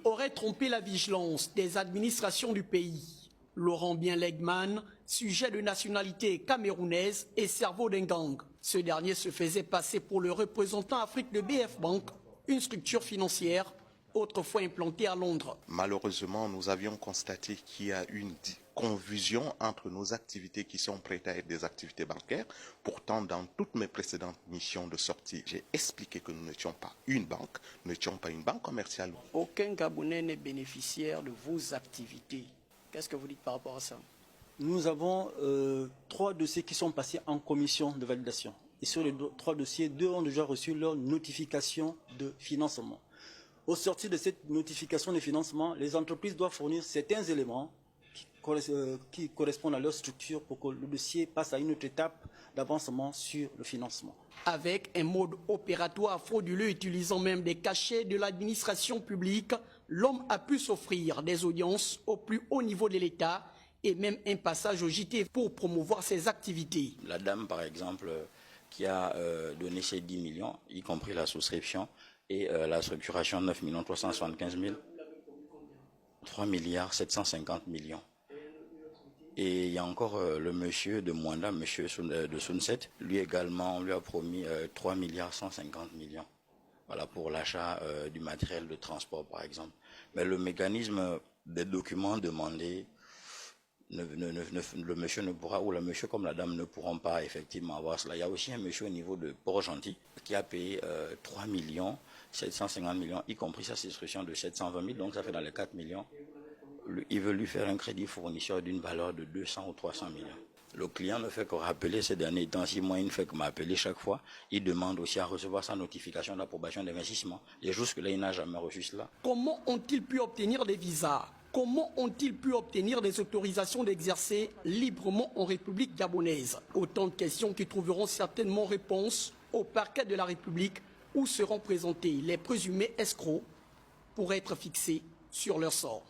aurait trompé la vigilance des administrations du pays. Laurent Legman, sujet de nationalité camerounaise et cerveau d'un gang. Ce dernier se faisait passer pour le représentant Afrique de BF Bank, une structure financière autrefois implantée à Londres. Malheureusement, nous avions constaté qu'il y a une confusion entre nos activités qui sont prêtes à être des activités bancaires. Pourtant, dans toutes mes précédentes missions de sortie, j'ai expliqué que nous n'étions pas une banque, nous n'étions pas une banque commerciale. Aucun Gabonais n'est bénéficiaire de vos activités. Qu'est-ce que vous dites par rapport à ça? Nous avons 3 dossiers qui sont passés en commission de validation. Et sur les 3 dossiers, 2 ont déjà reçu leur notification de financement. Au sortir de cette notification de financement, les entreprises doivent fournir certains éléments qui correspondent à leur structure pour que le dossier passe à une autre étape d'avancement sur le financement. Avec un mode opératoire frauduleux utilisant même des cachets de l'administration publique, l'homme a pu s'offrir des audiences au plus haut niveau de l'État et même un passage au JT pour promouvoir ses activités. La dame, par exemple, qui a donné ses 10 millions, y compris la souscription, et la structuration 9 375 000, 3 750 millions. Et il y a encore le monsieur de Mwanda, monsieur de Sunset, lui également, on lui a promis 3 150 millions. Voilà, pour l'achat du matériel de transport, par exemple. Mais le mécanisme des documents demandés, le monsieur ne pourra, ou le monsieur comme la dame ne pourront pas effectivement avoir cela. Il y a aussi un monsieur au niveau de Port-Gentil qui a payé 3 750 millions, y compris sa souscription de 720 000, donc ça fait dans les 4 millions. Il veut lui faire un crédit fournisseur d'une valeur de 200 ou 300 millions. Le client ne fait que rappeler ces derniers temps, si moi il ne fait que m'appeler chaque fois, il demande aussi à recevoir sa notification d'approbation d'investissement. Et jusque-là, il n'a jamais reçu cela. Comment ont-ils pu obtenir des visas? Comment ont-ils pu obtenir des autorisations d'exercer librement en République gabonaise? Autant de questions qui trouveront certainement réponse au parquet de la République où seront présentés les présumés escrocs pour être fixés sur leur sort.